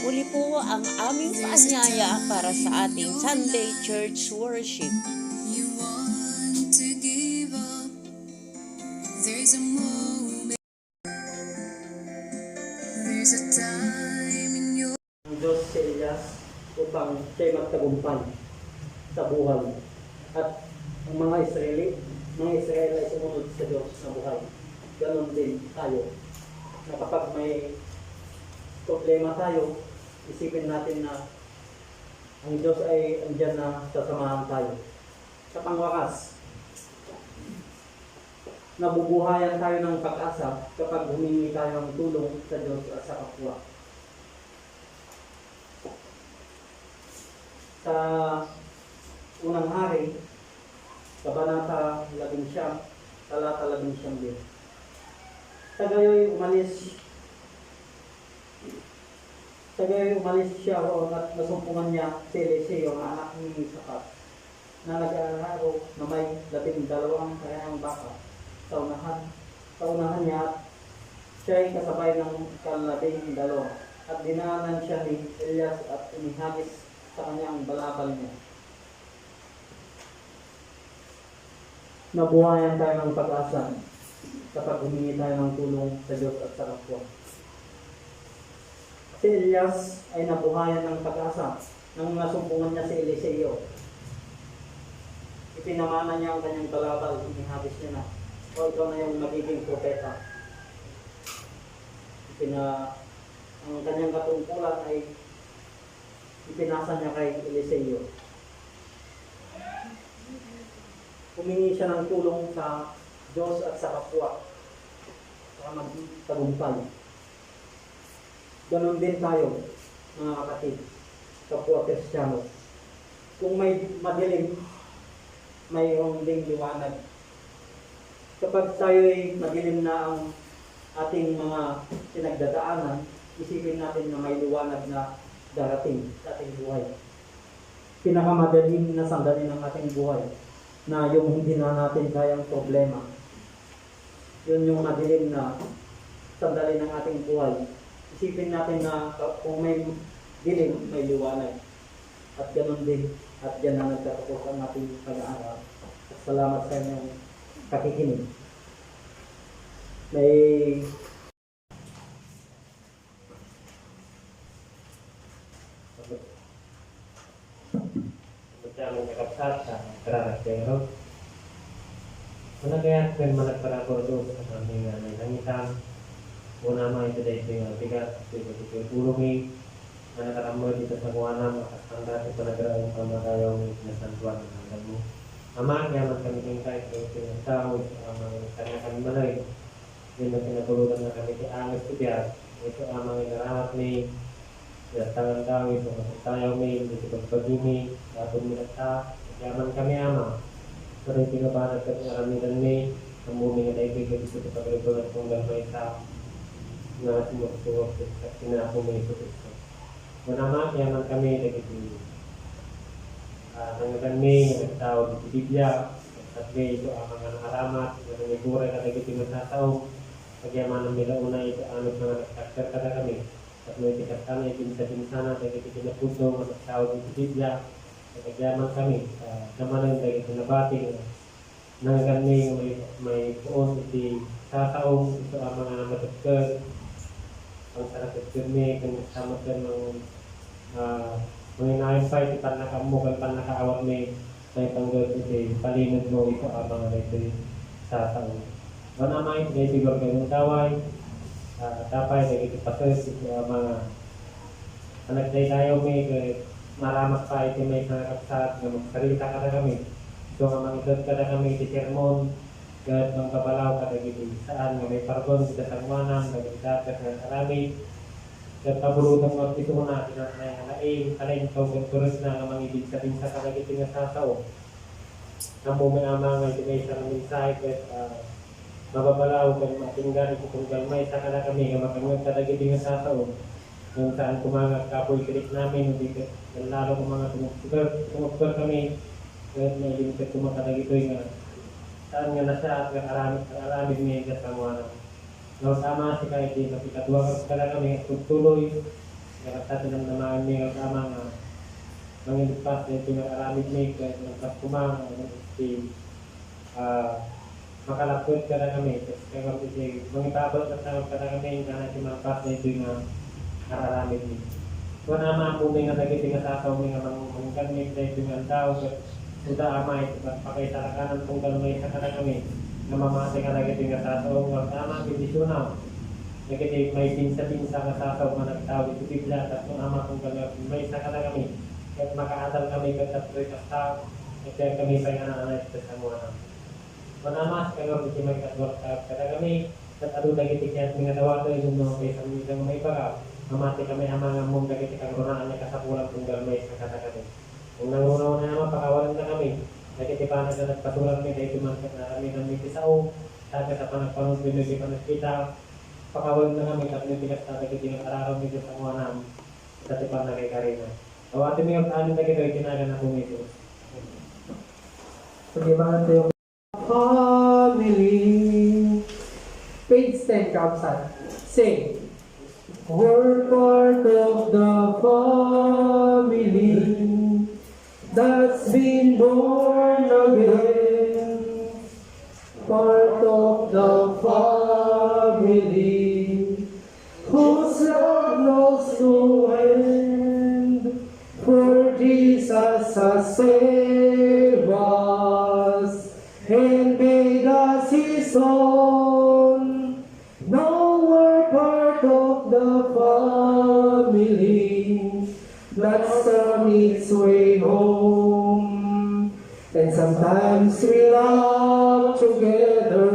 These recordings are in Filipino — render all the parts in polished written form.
Muli po ang aming paanyaya para sa ating Sunday Church Worship. You want to give up. There's a moment. There's a time in your Ang Diyos si Elias upang siya'y magtagumpay sa buhay. At ang mga Israel ay sumunod sa Diyos na buhay. Ganon din tayo. Na kapag may problema tayo, isipin natin na ang Diyos ay andyan na sasamahan tayo. Sa pangwakas, nabubuhayan tayo ng pag-asa kapag humingi tayo ng tulong sa Diyos at sa kapwa. Sa unang hari, Kabanata 11, talata 11 din. Sa gayoy umalis siya at nasumpungan niya si Eliseo, ang anak ni Safat, na nag-aalaro na may 12 kayang baka sa unahan niya, at siya ay kasabay ng 12 at dinaanan siya ni Elias at inihagis sa kanya ang balabal niya. Nabuhayan tayo ng pag-asa kapag humingi tayo ng tulong sa Diyos at sa kapwa. Si Elias ay nabuhayan ng pag-asa nang nasumpungan niya si Eliseo. Ipinamana niya ang kanyang balabal, inihagis niya na, o ikaw na yung magiging propeta. Ang kanyang katungkulan ay ipinasa niya kay Eliseo. Humingi siya ng tulong sa Diyos at sa kapwa para magtagumpay. Ganon din tayo, mga kapatid, kapwa Kristiyano. Kung may madilim, mayroong ding liwanag. Kapag tayo ay madilim na ang ating mga pinagdadaanan, isipin natin na may liwanag na darating sa ating buhay. Pinakamadaling na sandali ng ating buhay na yung hindi na natin kayang problema. Yun yung madilim na sandali ng ating buhay. Isipin natin na kung may dilim, may liwanag. At ganun din, at yan na nagtatapos ang ating pag-aaral. At salamat sa inyong pakikinig. May Ang kakapsat sa karakter. Managayat kan managparakor doon sa aming nangitan. Una mga ito dahil yung bigat, ito pulungi, na nakaramod dito sa kuwanang, makasangga sa panagaraang pamatayaw ng sinasantuan ng hanggang mo. Ama, kaya man kami tingkay, ito yung tao, ang kanya kami malay. Yun ang pinatulutan na kami si Angas Kubiat. Ito ang mga naramat ni tangan kami, ito ang tayaw may, ito pagpagimi, atong minata, yaman kami ama. Pero yung pinabanag kami aramidan may, ang muming at ibig ito sa pagribulat kong gamay sa na sumugtungog sa sinapong may ito. Manama, yaman kami, nagiging nangagan may, nagtawag sa Biblia, at ito ang mga nakaramat, na nangyiguray ka nagiging masataw, pagyaman ng milauna ito ang mga nagtakter kada kami. At may tikas kami, pinsa-pinsana, dahil pinapuso, matagtawag ng Biblia, at agyaman kami, namalang dahil pinabating, nang may puon, iti sataong, ito ang mga matagter, ang saratagter may, kung nagsamagan ng mga inayon pa, iti panakamukan, panakaawat may, may tanggal, iti palimod mo, ito ang mga iti sataong. Manamay, may bigor kayo ng kaway, tapay dahil ipasas ito ang mga anak tayo may maramak pa ito may nakakapsat na magsalita ka na kami. So nga mangidot ka na kami iti sermon kahit ng kabalaw ka na saan nga may pardon kita sa kuwanan nagdagat na karami kahit kaburutang mga ito na kinakalain kalain ikaw ganturos na nga mangibig sa pinsa ka na ito nga sasao na mo may ama nga ito may isang mensahe kahit mababalaw kung matinggan itong galmay sa kana kami nga makangag kadagit nga sa taon kung saan kumanga kapoy kirik namin hindi lalo kung mga tumugtog kami kahit may limited kumakadagit nga saan nga nasa at aramid may kasanguanan no sama si kahit di kapikadwa ka kami tuloy Dapat sa tinamdamaan niya ang tama nga mangiligpas na pinag-aramid niya kahit nagpas kumang makalapot ka na kami. Tapos kaya kami siya mangitabot at tawag ka na kami na natin magpas na ito yung araramid niya. Kung naman po may nga nagiti nga tataw may nga mangkamig na ito yung tao suda amay pakisarakanan kung gano'n may sakana kami na mamati ka nagiti nga tataw nga tama bindisyonaw. Nagiti may pinsa-pinsa nga tataw nga nagtawag ito bigla at kung ama kung gano'n may sakana kami at makaadal kami katapos at tao at kaya kami pa nga na sa mga manamas kayo hindi may katwag kada kami at alo nagiti kaya mga tawato yung mga may samidang may baga mamati kami ang mga mong nagiti kang runaan niya kasapulang kung gano'n may sakana kami. Kung nangunaw na naman, pakawalan na kami. Nagkitipanan na nagpatulang kami dahil tumangat na kami ng mitisaw. Sabi sa panagpanong binigay pa nakita. Pakawalan na kami at nitigas na nagkitinang araw nito sa mga namin. Sa tipan na kay Karina. Awatin mo yung amin na kito, itinagan na kong ito. Pag-ibangan tayo family. Page 10, Kapsan. Sing. We're part of the family that's been born again, part of the family whose love knows no end, for Jesus has saved us and made us His own. Now we're part of the family that's on its way home. And sometimes we laugh together,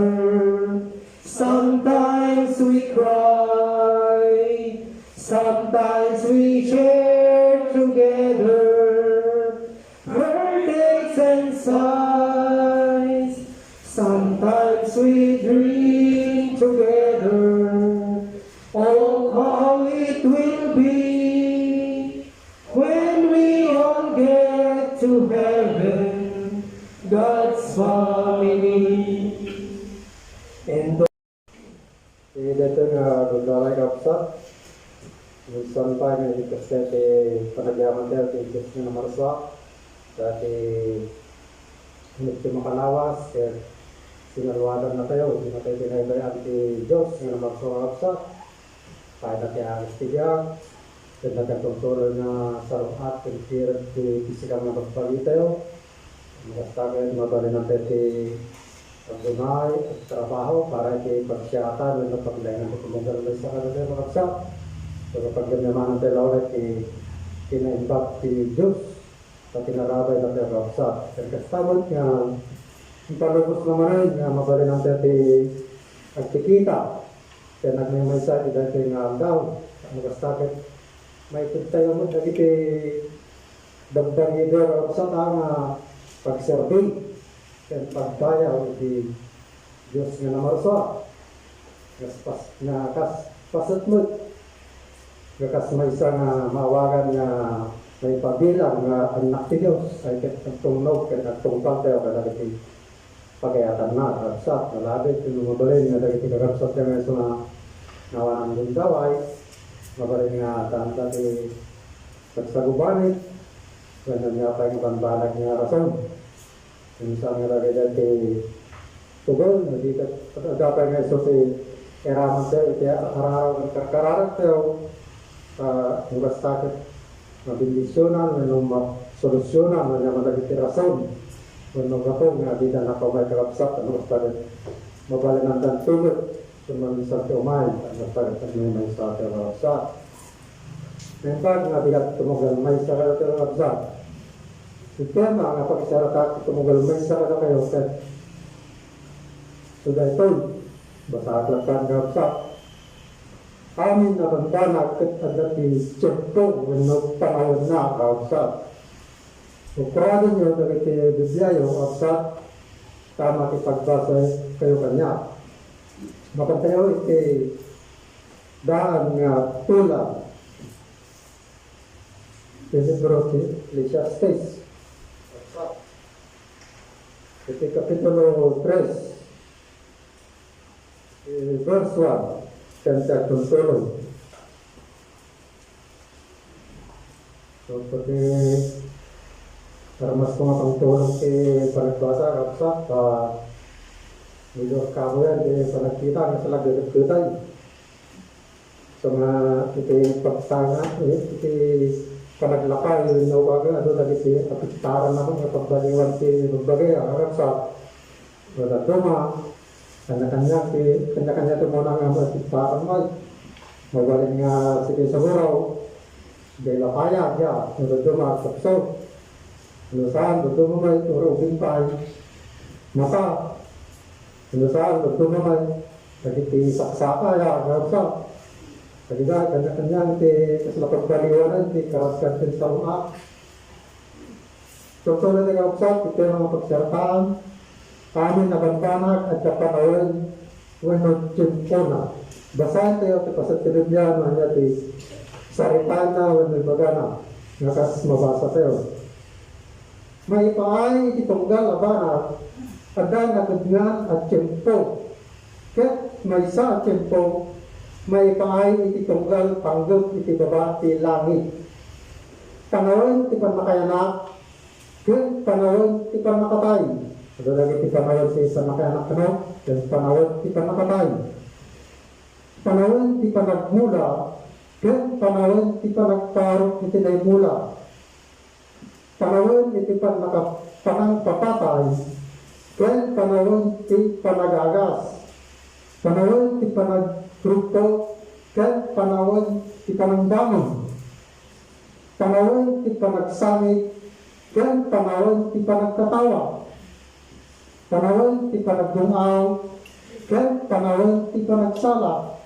sometimes we cry, sometimes we share together, heartaches and sighs. Sometimes we dream together, oh how it will be when we all get to heaven, God's family. And dito nga gagaway kapsa, minsan pa nga kasi panagyaman tayo kay Diyos na marswa, dati hindi tayo makalawas, kaya sinalwadan na tayo, hindi na tayo pinaybayan kay Diyos na marswa kapsa, kaya natin ang istigyan, dan nagkatungtulong na sa lahat ng kirag di pisikang na magpagi tayo. Magastagay mabali natin di pagdunay at trabaho para kay pagsyatan ng napaglayan ng kumugal na sa kanila makapsa. So kapag ganyaman natin laulat kinaimbak di Diyos sa tinarabay natin makapsa. Pero kastamot nga ang palubos naman rin nga mabali natin di agtikita. Kaya nagmimay sa dahil nga daw magastagay may tayo mo dagiti dagdag ito sa tama pagserbi at pagbayaw di Diyos nga namarso nga pasat mo gakas may isa nga mawagan nga may pabilang nga anak ti Diyos ay katungnog katungpang tayo kadagiti pagayatan na kapsat nalabit yung mabalin nga dagiti kakapsat nga isa nga nawanan ng gaway mabalin nga tanda di pagsagubanit ganun nga pa yung panbalag nga rason minsan nga lagi dati tugon hindi ka dapat nga iso si eraman tayo kaya araw ng karkararat tayo yung bastakit mabindisyonan yung solusyonan na malagiti rason kung magkapong nga di na nakamay kalapsat ang bastakit mabalin ang tantugot cuma bisa umay ang bastakit ang may sa kalapsat memang nga bigat tumugal may sa kalapsat sistema nga pag-isaratak tumugal may sa kalapsat sudah itu basa aklakan kalapsat amin na bantanak at adat di cempong menurut panahon na kalapsat ukuradin nyo dari Biblia yung kalapsat tama kipagbasa kayo kanya makapayo iti daan nga tulang Libro de Ecclesiastes iti kapitulo 3 verse 1 kanta tuntulong So, pati para mas kumapangtulong kay panagpasa kapsa medyo kamo yan kay panagkita nga sila gagagkutay. So nga iti pagtanga iti panaglakay yung nawaga ano lagi si kapitaran naman nga pagbaliwan si bagbagay kapsa wala duma kanya-kanya tumuna nga kapitaran mo magaling nga sige sa buraw dahil lapaya ya wala duma kapsa Inusahan betul mamay turo pimpay masa inusahan betul mamay tadi saksaka ya kapsa tadi dah kanya-kanya ti keselapag baliwanan ti karaskan ti sa una contoh na kapsa kita mga pagsarataan kami nabantanak at kapanawan wenod timpona basahan tayo ti pasatilibyan hanya ti saritana wenod bagana ngakas mabasa tayo may paay itonggal abana ada nagagnan at tiyempo ket may sa tiyempo may paay itonggal panggap iti baba ti langit panawon ti panakayanak ket panawon ti panakatay ada lagi ti panawon ti panakayanak kano ket panawon ti panakatay panawon ti panagmula ket panawon ti panagtarok iti naymula panawon iti panang papatay, ken panawon ti panagagas, panawon ti panagrupo, ken panawon ti panangbangon, panawon ti panagsamit, ken panawon ti panagkatawa, panawon ti panagdungaw, ken panawon ti panagsala.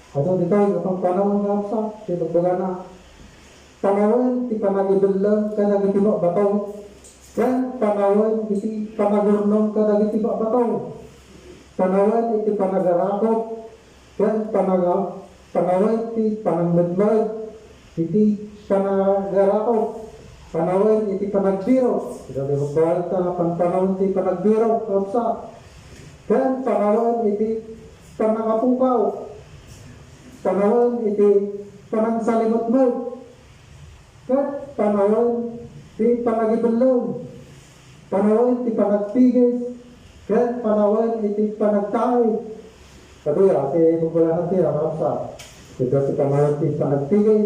Ato dito yung panawon nga sa tinubagana. Panawon ti panagibelang kadagiti batong ken panawon iti panagurnong kadagiti batong panawon iti panagarakop ken panawon ti panangmedmed iti panagarakop panawon iti panagbiro dili magbalik ta panawon ti panagbiro kapsa ken panawon iti panangapukaw panawon iti panangsalimot-mod ket panawon ti panagibelong panawon ti panagpigis ket panawon iti panagtae kaduya ti bubulanan ti rakapsa ket ti panawon ti panagpigis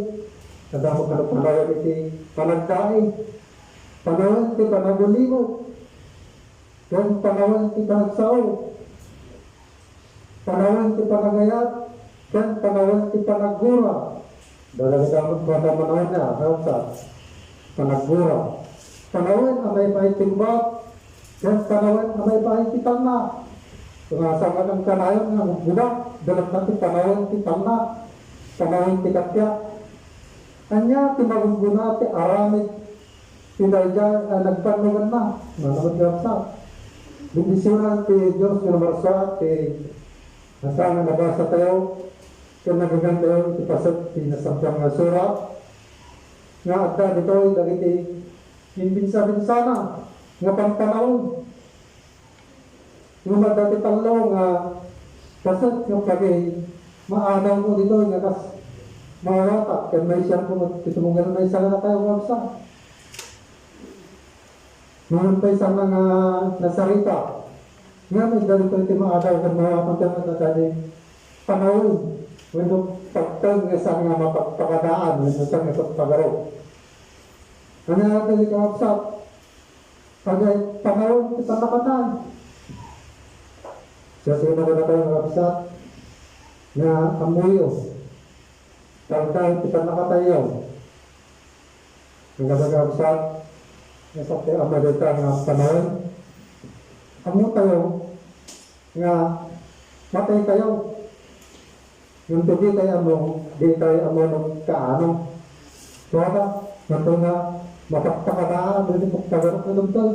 kadamo kanu panawon iti panagtae panawon ti panagulimot ket panawon ti panagsao panawon ti panagayat ket panawon ti panaggura dalam gamot pada manawanya kapsa panagbura panawon amay pahay timbak dan panawon amay pahay titanna tungasama ng kanayon nga budak dalam nanti panawon titanna panawon tikatya kanya timagungguna ti aramid tinayja nagpanungan na manawon kapsa bindisyonan ti Diyos nga namarsa ti nasama nabasa tayo kung nagaganda yung ipasag pinasampang nga surat nga adda dito dagiti binbinsa-binsana nga pangpanawon nga madati talo nga kasat nga pagay maanaw mo dito nga kas mawatak kan may siyang titumungan may sala na tayo wabsa mamuntay sa mga nasarita nga may dito iti maanaw kan mawatak na tadi panawon Wendo pagtag nga sa nga mapagpakadaan, wendo sa nga pagpagaro. Ano natin ikawapsat? Pagay panahon kita nakatan. Sa sino ko na tayo nakapsat? Na amuyo. Tagdang kita nakatayaw. Ang kasagapsat, nasa tayo amadita nga panahon. Amu tayo nga matay tayo. Yung tubi tayo mo, di tayo mo ng kaano. Kaya nato nga, mapagpakadaan, doon yung pagkagarap na lumtag.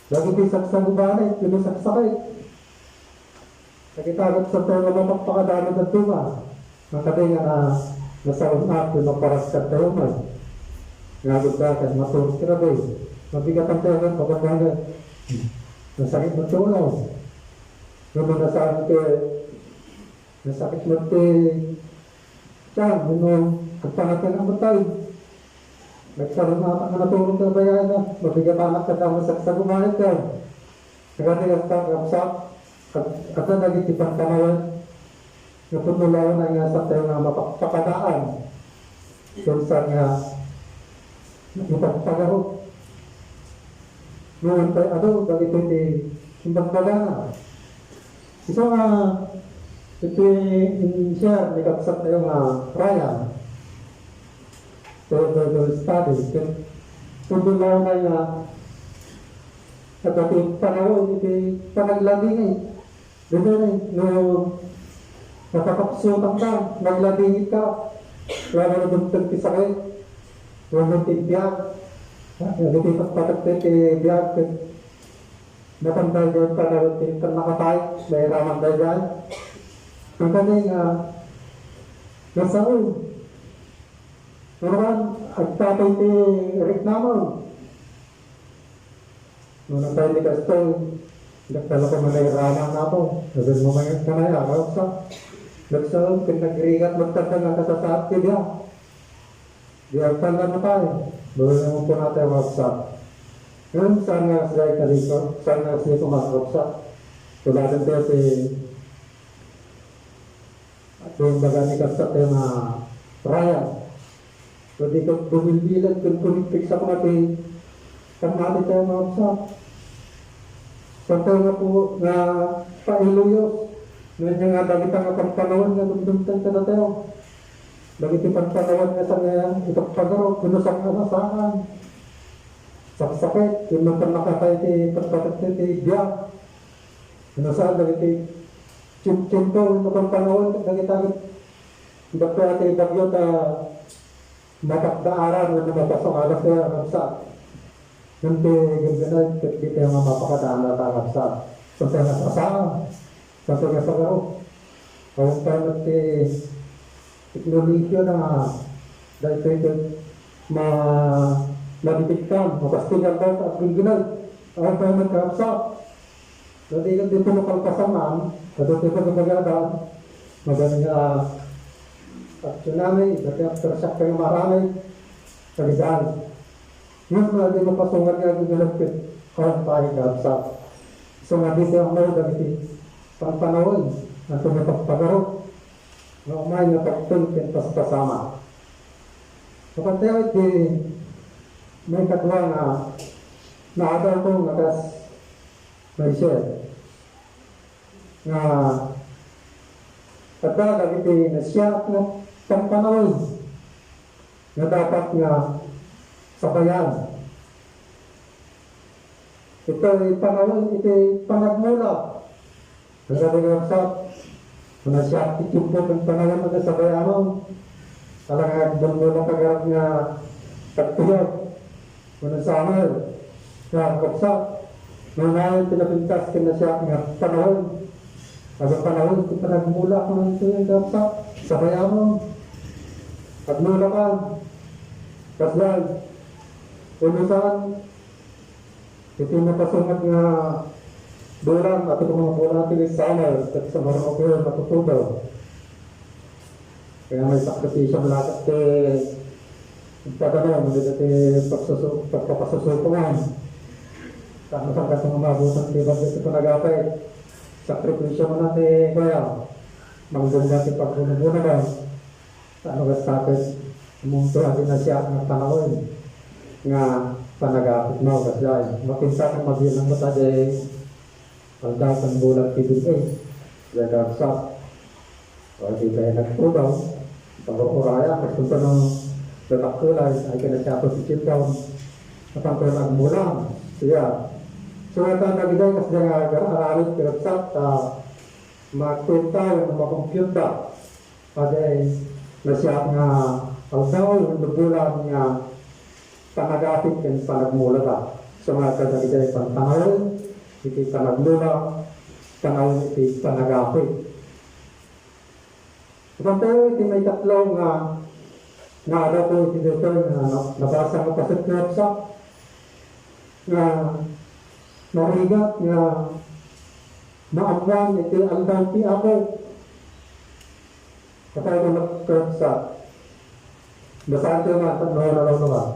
Lagi pisak sa gubanay, pinusaksakay. Nakitagot sa tayo nga mapagpakadaan na tunga. Makatay nga na nasaon at yung maparaskat tayo man. Ngagod dakan, maturot ka na ba mabigat ang tayo nga, papagangan. Nasakit mo tunaw. Naman nasaan ko nasakit mo ito siya, ano, pagpangatang ang matay. nagkaroon na natulong ka ba yan na mabigyan anak ka daw sa gumalit ka. Nagkatigas ka kapsak at na nagitipang kanawan naputulaw na nga sa tayo nga mapakadaan kung saan nga ipagpagahok. Noon tayo ganito imbang pala na. Ito nga ito siya nagkapsak tayo nga Ryan to study. Tutulaw na nga at ating panahon, iti panaglabing eh. Dito na no, nakakapsutan ka, naglabingit ka, wala na buntag ti sakit, wala ti biyag, iti patagpit ti biyag, napantay doon panahon ti nakatay, may raman tayo dyan. Ang kaning, nasaon, naman, agtatay ti reklamo. Nung tayo ni Gaston, nagtala ko manayaraman na ako. Sabi mo ngayon ka na yan, sa nagsaon, pinagringat magtanda nga kasasat ka diya. Diya tanda na tayo. Bago naman po natin waksa. Ngayon, saan nga sila ikarito? Saan nga sila kumakapsa? Tuladan tayo si at yung baga ni Kapsa tayo na Ryan. So di ko bumilbilan kung kunipik sa kumati. Kamali tayo makapsa. Sampai nga po nga pailuyos. Ngayon nga dagit ang pagpanawan nga dumdumtan ka na tayo. Dagit ang pagpanawan nga sa nga ipagpagaro. Kunusang nga saan. Sakit. Yung mga nakatay ti pagpatak ti biyak. Kunusang dagit Cimpo, yung pagpanawan. Dagit-dagit. Bakit ati bagyo ta matakdaaran na mapasok alas kaya kapsa. Nanti ganda kita yang mapapakadaan na tangap sa sampai nga sa sampai nga sa garo. Kung tayo ti teknolohiya na dahil ito madipiktan, mapastigan tayo at ginginag. Ang tayo nagkakapsa. Dati dito makalpasaman, at ito ito kapagadan, magaling at tsunami, dati aftershock kayo marami, kagidaan. Ngayon na din mapasungan nga ginalapit kawan tayo kapsa. So nga dito ang mga dagiti pangpanawin na tumipagpagaro na umay na pagtulpin pas-pasama. Kapag tayo iti may katwa na naadal ko nakas may share na kada dagiti na siya na pangpanawin na dapat nga sabayan. Ito ay panahon, ito ay panagmula. Nagkabagay sa mga siya itumpok ang panahon na sabayan mo. Talagang doon kagarap nga pagtiyag. Mga summer, nga kapsa. Mga pinapintas ka na siya nga panahon. Pag panahon, ito panagmula ko ng ito yung kapsa. Sabayan mo. Pagmula ka. Kaslan. Unusan, ito yung napasungat nga bulan, at ito mga bulan natin sa summer, at sa marunong ko yun natutugaw. Kaya may sakripisya malakas pagkano, hindi natin pagpapasusupungan. Saan sa kasang mabutan, di ba ito nag-apay? Sakripisya mo natin, kaya, manggung natin pagbunubunan ka. Saan ka sakit, umunto natin na siya ng panahon. Nga panagapit mo kasi makinsa kang mabilang mo tayo pagdasan bulan tibig nagkaksak o di tayo nagtugaw pag-uraya magpunta ng lalakulay ay kinasyato si Chitaw at ang kailang bulan siya so ito nagigay kasi nga aralit kinagsak magpunta yung makumpyuta pagay nasyak nga aldaw yung bulan nga panagapit kan panagmula ka. So mga kadagday pantanawin, iti panagmula, tanawin iti panagapit. Kapag iti may tatlo nga naadaw ko iti dito na nabasa ko pasat napsa na narigat nga maamwan iti aldaw ti ako. Kapag ko nagkaksa, basahan ko nga, tanawin na lang naman.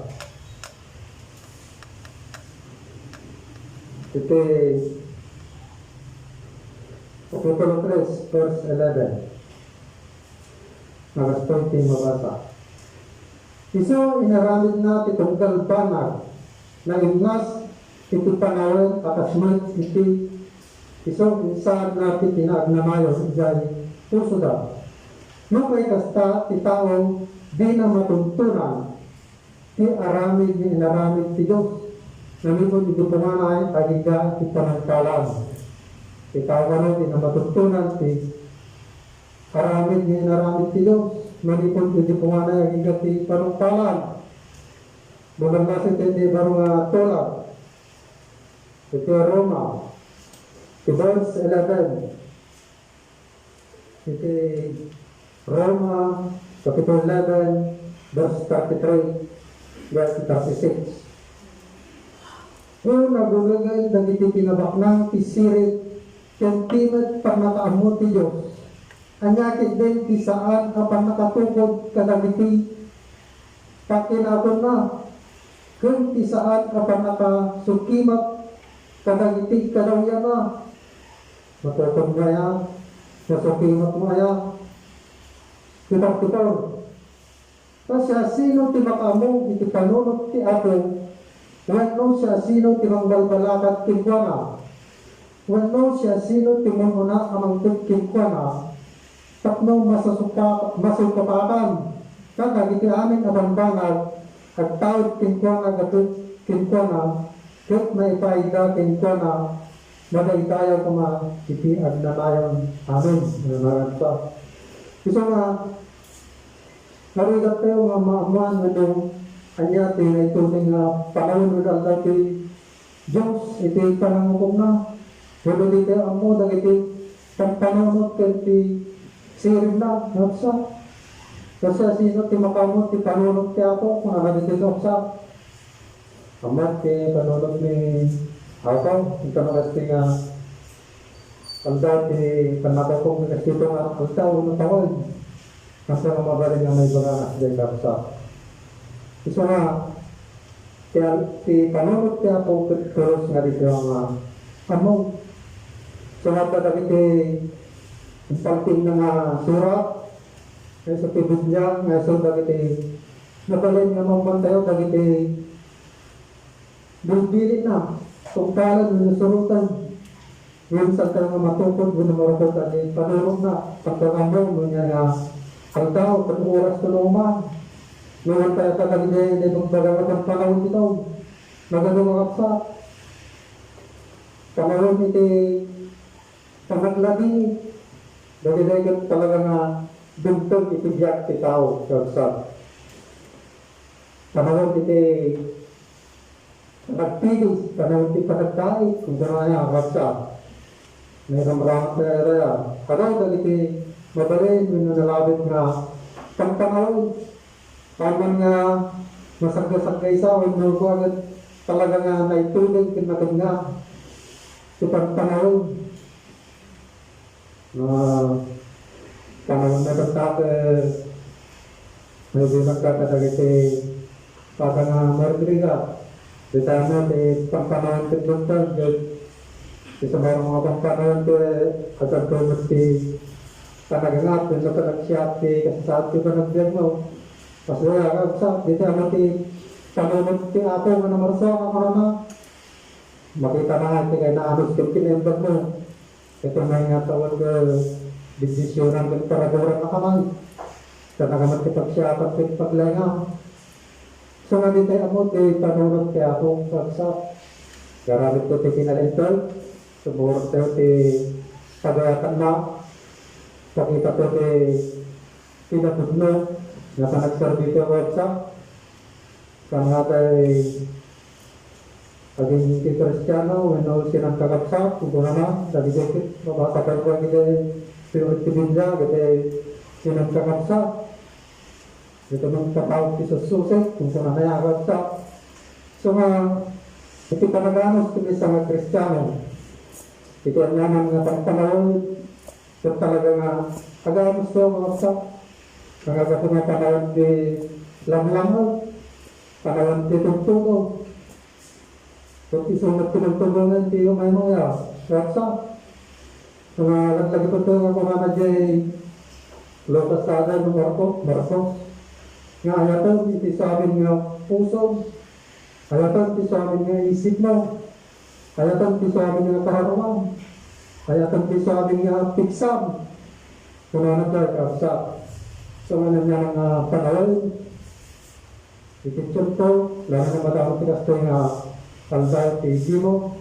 Iti Kapitulo 3, verse 11. Nagas 20 mabasa. Iso inaramid na titunggal banag na imnas iti panawin akasmat iti iso insaan na pitinagnamayon ijay puso da. No kay kasta ti tao di na matuntunan ti aramid ni inaramid ti Diyos. Namipon iti pumanay tagiga ti panagkalam. Ti tao ano di na matuntunan ti aramid ni inaramid ti Diyos. Manipon iti pumanay tagiga ti panagkalam. Bukan kasi hindi baru nga tolak. Ito Roma. Ito verse 11. Ito Roma, Kapitulo 11, verse 33, verse 36. Kung nagugagay dagiti pinabaknang tisirit, kung timet pagmakaamot ti Diyos, anyakit din ti saan kapag nakatukod kadagiti pakinapon na. Kung ti saan kapag nakasukimat kadagiti kadawyan na. Matukod nga yan, nasukimat mo yan. Kitar-kitar. Kasi sino ti makamong iti panunot ti ato, wano siya sino ti mangbalbalakat kinkwana, wano siya sino ti manguna amang kinkwana, tapno masukapakan, kagagiti amin abang banag, at tawid kinkwana gatut kinkwana, kat may paida kinkwana, maday tayo kuma iti agnanayon amin. Nanaran pa. Isa nga, narigat tayo nga maamuan ano, anya ti na ito nga panahon na dati Diyos, iti panangukom na. Wala di tayo amo, dagiti panpanunod ti sirin na, napsa. Kasi sino ti makamot, ti panunod ti ako, kung ano dito napsa. Amat ti panunod ni ako, ito na kasi nga ang dati panakakong kasi ito nga ang tao ng tawag. Kasi ang mabaling nga may baranas dahil kapsa. Isa nga, ti panunod ti ako tulos nga dito ang among. So nga pa dagiti ang pagting nga surat, ay sa tibig niya, nga so dagiti nabalin nga mong tayo, dagiti bilbilin na, kung kalan ng surutan. Yung sa nga matukod, yung marukod at panunod na, pagkakamong, yung nga ang tao, pag oras ko naman, noon tayo tatagin na itong bagamat ng panahon ito, magandang mga kapsa. Panahon iti panaglabi, dahil talaga nga dugtog itibiyak ti tao, kapsa. Panahon iti panagpigis, panahon iti panagkait, kung gano'n niya, kapsa. Mayroong maraming tayo kaya dahil mabalin yung nalabit nga pangpanahon. Paman nga masagda-sagda isa, huwag ko agad talaga nga naitulog kinagad nga sa pangpanahon. Panahon na basta may bilang kakadagiti pata nga margriga. Di tayo di pangpanahon kitluntag. Isa mayroong mga pangpanahon ito agad tulog si panagangat, yung sa panagsiyat kasi sa atin pa nagbiyan mo. Kasi wala ka sa dito naman ti panunod ti apo nga namarso ako na makita na natin kaya naanos yung kinembag mo. Ito na nga tawag desisyonan ng paragoran na kamay. Sa nagamat ipagsiyapat at paglenga. So nga dito ako ti panunod ti apo sa garamit ko ti kinalintol. Sumurot tayo ti pagayatan na. Pakita ko ti pinatugno na panagsarbito ang WhatsApp. Kaya tayo paging hindi Kristiyano, wano sinang kakapsap, kung na, dali dikit, mabatakan ko ang ito pinunod tibinja, ito sinang kakapsap. Ito nang katawag ti sususit, kung saan na kakapsap. So nga, iti panaganos kami sa mga Kristiyano. Ito ang naman nga pagpanahon, ito talaga nga, agamos ko mga kapsap. Mga kapag panahon di lamlamog, panahon di tugtugo. So, isunod pinagtulungan tayo may mga raksa. Mga lagi po ito nga mga nadyay Lucas Sada ng Marcos. Nga ayatan, iti sa amin nga puso. Ayatan, iti sa amin nga isip mo. Ayatan, iti sa amin nga kaharuan. Ayatan, iti sa amin nga piksam. Kuna na kapsa. So, nga niya ng panawal. Iti-chur ko, lalo na madamang tigas ito nga kalday, iti mo.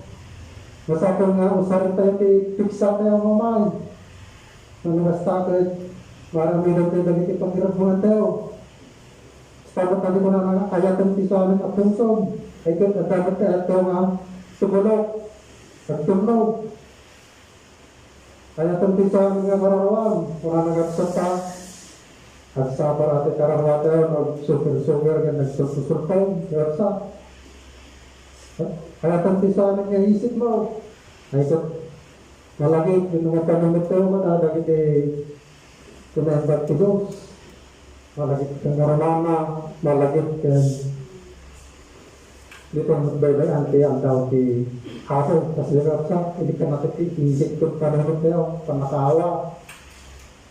Masakal nga usarin tayo iti piksam tayo mamay. Nangastakad, marami lang tayo dagiti pangirabuhan tayo. Sabat natin ko na nga ayatan iti sa amin at tungsog. Ay kaya nadamat tayo ito nga tumulok at tumnog. Ayatan iti sa amin nga kararawang, wala nagapsat ka. At sa parati karawat tayo, nag-super-super, nag-super-super, kaya ayatan iti sa amin nga isip mo. Ay kaya malagit, yung mga panamit tayo mo na dagiti kumembat ti Diyos. Malagit kang karamana, malagit kang dito magbaybay anti ang daw ti kaso. Kasi yung sa hindi ka nakikiisip kung panamit tayo, panakawa.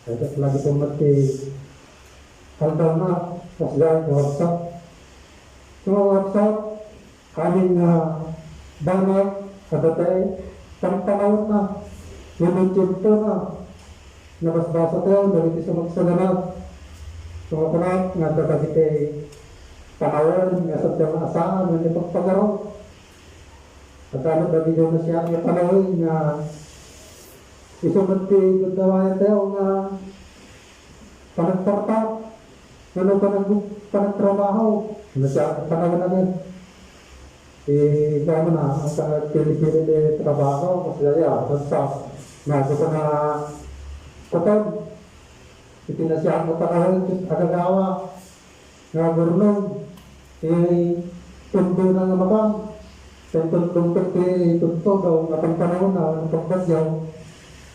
Kaya lagi kong mati haldang na, kasi dahil yung WhatsApp. Yung WhatsApp, kaming banat, kadatay, pang-panawat na, yung po na, nabasbasa tayo, dahil sa magsaganap. Mga kunat, nga dadagit ay panawan, nga sa tiyang asaan, nga nipagpagaraw. At ano dagit yun na siya, nga panawin, nga isunod ti gudawayan tayo, nga panagporta, nga panagtrabaho, nga siya panawin agad. Kaya na, ang pili-pili de trabaho, kasi daya, sa nga gusto na kapag itinasya ang panahon agagawa nga gurnong tundo na nga mabang tuntun tunto daw nga panahon na pagbasyaw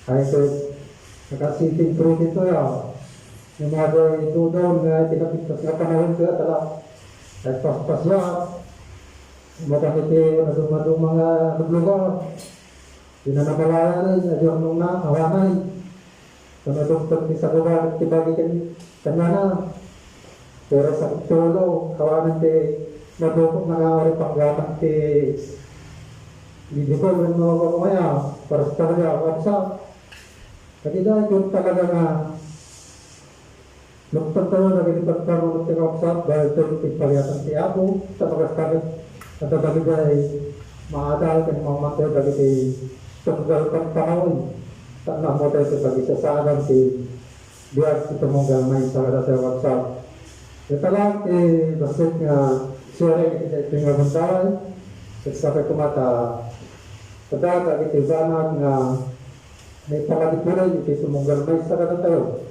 ay ito nakasiting through dito ya yung mga ito daw nga tinapigtas nga panahon kaya tala ay paspasya matakiti na dumadong mga lugar pinanamalaya na yung nung na awanay tunadong sa lugar at tibagi kanya na pero sa tulo kawanan ti nadukot na nga rin panggatang ti hindi ko rin mga kumaya para sa talaga WhatsApp kasi dahil yun talaga nga nagpunta na nagilipag ka mga ti WhatsApp dahil ito yung pagpagatan ti Apo sa pagkastagat at dahil ay maadal kang mga mateo dahil tunggal kang panahon tak na mo tayo sa pag-isasagan si Biag ito mong gamay sa WhatsApp. Ito lang, basit nga sharing ito yung magundaran sa kumata pagkata ito banag nga may palagit mo rin ito yung mong gamay sa kata tayo.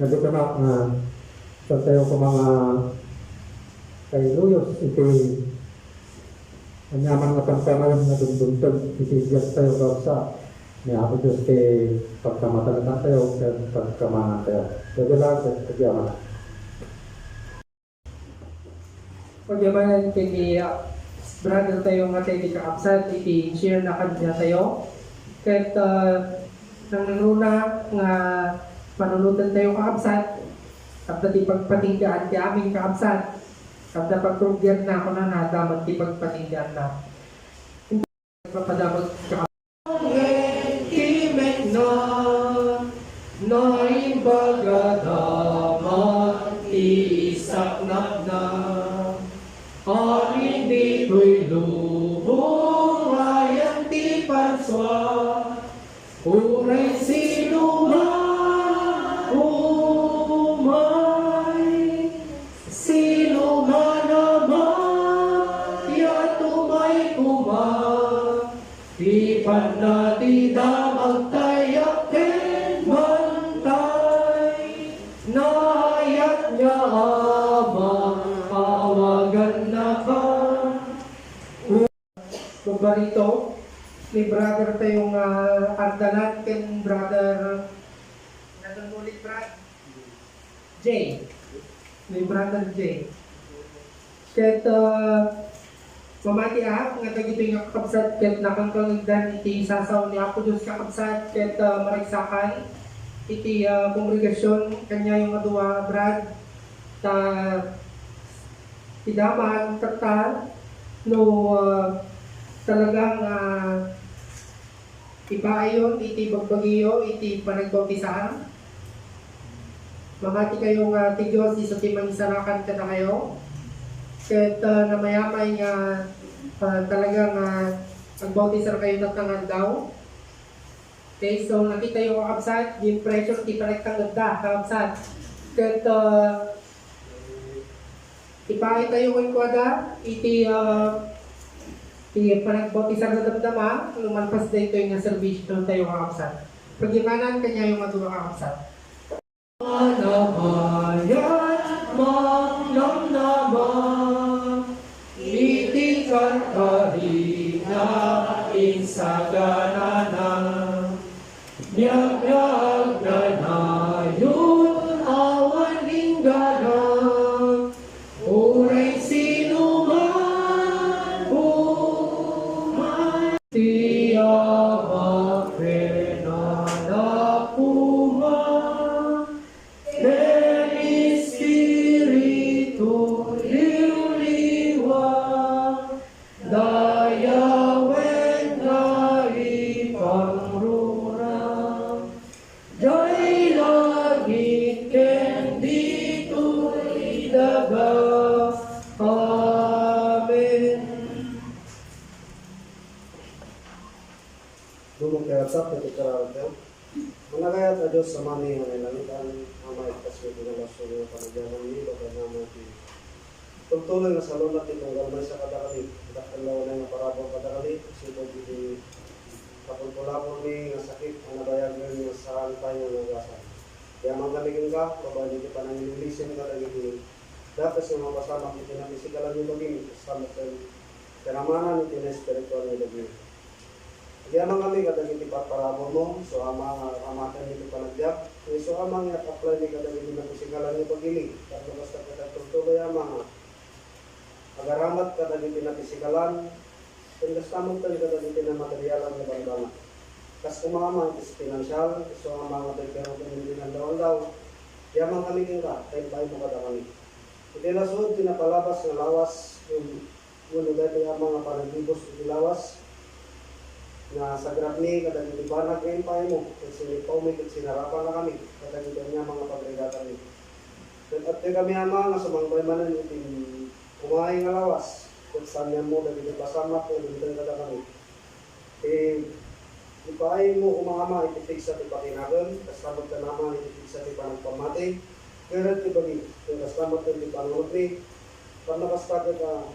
Nagutanak nga sa tayo ko mga kailuyos ito ang yaman nga pangpangalan na dumduntag itigas tayo sa may ako Diyos kay pagkamatalan tayo at pagkamangan tayo. Pwede lang sa pagyaman. Pagyaman kay brother tayo nga tayo ka-absent, iti-share na kanya tayo. Kahit nanununa nga panunutan tayo ka-absent, at di pagpatinggaan ti aming ka-absent, at na pagprogyan na ako na nadamat di pagpatinggaan na. Hindi papadamag ka Noy bagadaman iisak na aring di ko'y lubong ayan ti panswa uray sino man umay sino man naman yatumay kumay di panati damag tayak nayat niya amang awagan na ka. Barito, may brother tayong Ardalan, ken brother nanunulit brad Jay. May brother Jay. Kahit Mamati nga dagito nga kakabsat ket nakangkalagdan iti sasaw ni Apo Diyos kakabsat ket marigsakan iti kongregasyon kanya yung aduwa Brad ta idaman takta no talagang ipaayon iti bagbagiyo iti panagbautisahan. Mamati kayo nga ti Diyos iso ti mangisarakan kada kayo. Ket namayamay nga talagang nagbautisar kayo na tangan daw. Okay, so nakita yung kakabsat, yung pressure ti parektang ganda, kakabsat. Ket ipaay tayo kay kwada, iti panagbautisar na damdama, lumalpas na ito yung servisyo tayo kakabsat. Pagimanan kanya yung matulong kakabsat. Namayan namnaman, itikan karina insagananan, nyag-nyag na nayon awan ingganan, uray sinuman umay, tiyamak renanapuma, del Espiritu liw-liwa, dayawen na ipangrurang, jay langit ken dito idaga. Amen. Dumukayat sa pagkakaroon. Managayat na Diyos sa mani nga nilangitan, amay kasyo dinalasyon ng panagyaman nilo kay naman ti. Tugtuloy nga sa lulat itong galmay sa kadakalit, dakalaw na nga parabong kadakalit, sipag iti kapulpulapon ni nga sakit, ang nabayagan nga saan tayo nagasan. Kaya magaligin ka, babae iti panangilisin ka lagi iti. Dapat sa mga pasamak iti na pisikalan yung baging, kasamak tayo. Kanamanan iti na espiritual yung baging. Di amang kami kadagiti parparabo mo, so amatan nito panagdiak. So amang apply ni kadagiti na pisikalan ni pagili. Tapos basta kadagtuloy amang agaramat kadagiti na pisikalan. Kung kastamang tali kadagiti na materialan na bandana. Kas kumamang is financial, so amang pero hindi ng daw. Di amang kami ka, tayo tayo mo kada kami. Iti lasod, pinapalabas ng lawas, yung dati amang panagibos ng lawas. Na sa graph ni kada di ba nag-gain pa mo kasi sinipaw may sinarapan na kami kada di niya mga pagregatan ni at kami ama nga sa mga baymanan itin kumain nga lawas kung saan yan mo dali pasama ko dito kada kami ipaay mo umama ititig sa tipakinagon kasabot ka naman ititig sa tipanagpamati kaya ito bagi kung kasabot ka tipanunod ni panakastakot ka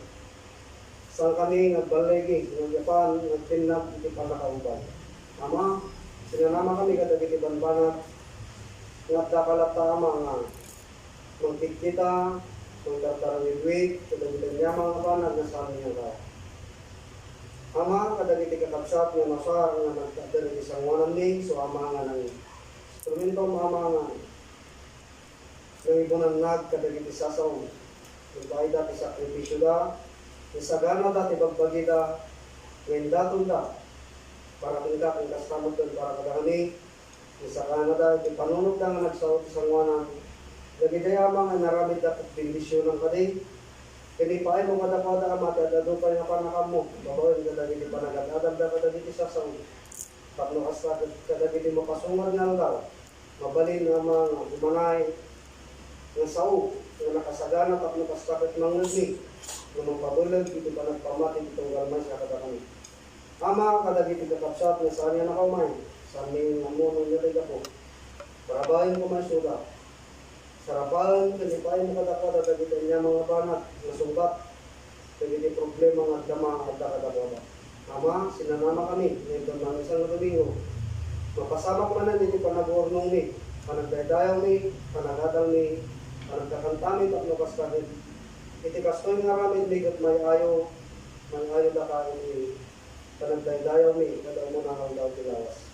saan kami nagbalegi, nagyapan, nagtinap, iti panakauban. Ama, sinanama kami kadagiti banbanat, nagdakalata ama nga, magkikita, magdatarang ibwit, kadagiti niya mga panag na saan niya ka. Ama, kadagiti kakabsat nga masar, nga nagdagiti isang wanang ning, so ama nga ng instrumento, ama nga, ng ibunan kadagiti sasaw, yung dati sakripisyo da, isagana dati bagbagi da, ngayon datong da, para tingka kung kastamot doon para kadahani, isagana da, iti panunod da nga nagsawot isang wana, nagidayama nga naramid da bindisyon ng kadi, kinipaay mo kada-kada amata, dadupay nga panakam mo, babawan kadagiti panagad-adam da kadagiti sasaw, tapno kasta kadagiti mo kasungad nga daw, mabalin nga mga umanay, nga sao, nga nakasagana, tapno kasta kat mangudni, na magpabulag, ito pa nagpamati itong galmay sa katakami. Ama, kadagiti kakapsat na saan yan nakamay, saan may namunong nilig ako. Parabahin ko may suga. Sarapahan, kanipahin mo kadakada, dagiti niya mga banat, na sugat, dagiti problema nga dama at dakadakada. Ama, sinanama kami, ngayon ng isang domingo. Mapasamak man na nito panag-urnong ni, panagdaydayaw ni, panagadang ni, panagkakantami, at napaskadit. Iti kastoy nga ramin ligat may ayo da ka iti panagdaydayaw mi kada mo na daw tilawas.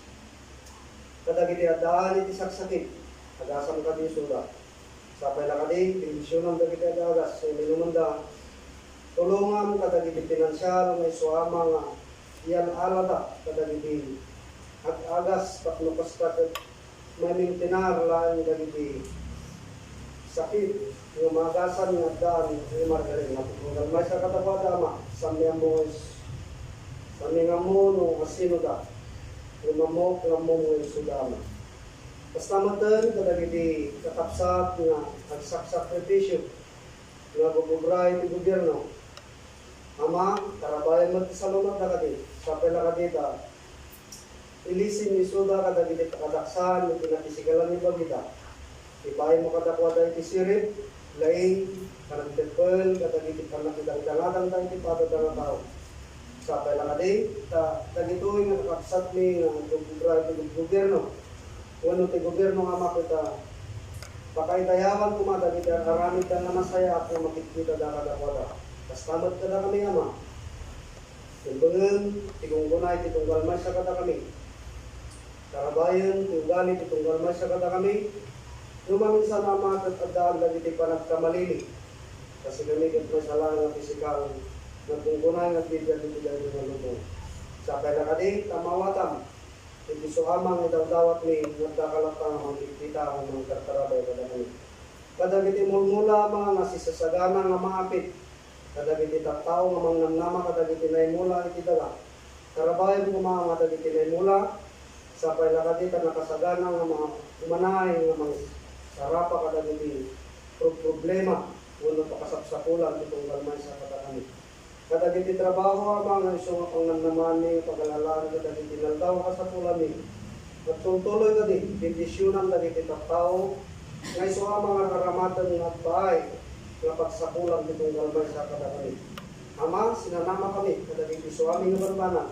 Kadagiti adaan iti saksakit, agasam kadi suda. Sapay na kadi, dimisyon ng dagiti adagas, so minumanda, tulungan kadagiti pinansyal may suama nga iyan alada kadagiti ag-agas patnukas kagat may mintinar laing dagiti sakit yung magasan nga daan ay margarin na kung may sa katapada ama sa miyamos sa mingamu no asino da lumamok nga mo mo sudama basta matan kadagiti katapsat nga agsakripisyo nga gubugray ti gobyerno ama karabayan mo sa lumad na kadi sa pela kadita ilisin ni suda kadagiti kadaksan ni pinatisigalan ni bagita ipahay mo kadakwada iti sirip laing kanang tepel kadagiti panakidang-dangatang tayo iti patadang tao sa pela kadi dagitoy nga nakapsat ni nga gubugray ti gobyerno wano ti gobyerno nga makita pakaitayawan kumada kita karamid ka na masaya at na makikita da kadakwada kastamat ka na kami ama timbangan tigunggunay titunggal may sa kada kami karabayan tiugali titunggal may sa kada kami lumamin sa nama at adaan lagi ti panagkamalili kasi kami kat may salang na pisikal nagtunggunay at bibyan dito dahil ng lutong sa kaya kadi tamawatam iti suhamang idawdawat ni nagkakalapang magkikita ang mga kartarabay kada kami kadagiti mulmula mga nga sisasagana nga maapit kadagiti tattao nga mga namnama kadagiti naimula iti daga karabayan ko mga kadagiti naimula sa pailakati ka nakasagana nga mga umanahay nga mga sarapa kadagiti problema uno pakasapsakulan itong galmay sa katakami kadagiti trabaho mga iso nga pangnanaman ni pagalalaan kadagiti naldaw kasapulan ni at tuntuloy kadi bendisyonan kadagiti tattao nga iso nga mga karamatan nga bahay nga pagsakulang itong galmay sa katakami ama sinanama kami kadagiti suami nga barbana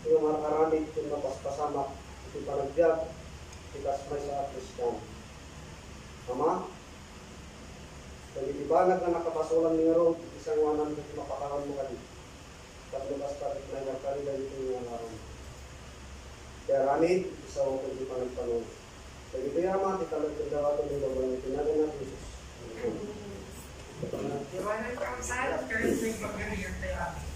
yung marakaramit yung napaspasama iti panagbiag ikas may sa Kristan ama dagiti banag nga nakapasulan ni Ron isang wanan kung mapakawan mo kadi paglukas parit na nagkari dagiti nga laron kaya ramid isa o kung di panagpanon dagiti ama titalag ng dawato ng gabang itinagan na Jesus Iwanan ka ang salad, currently pag-career tayo.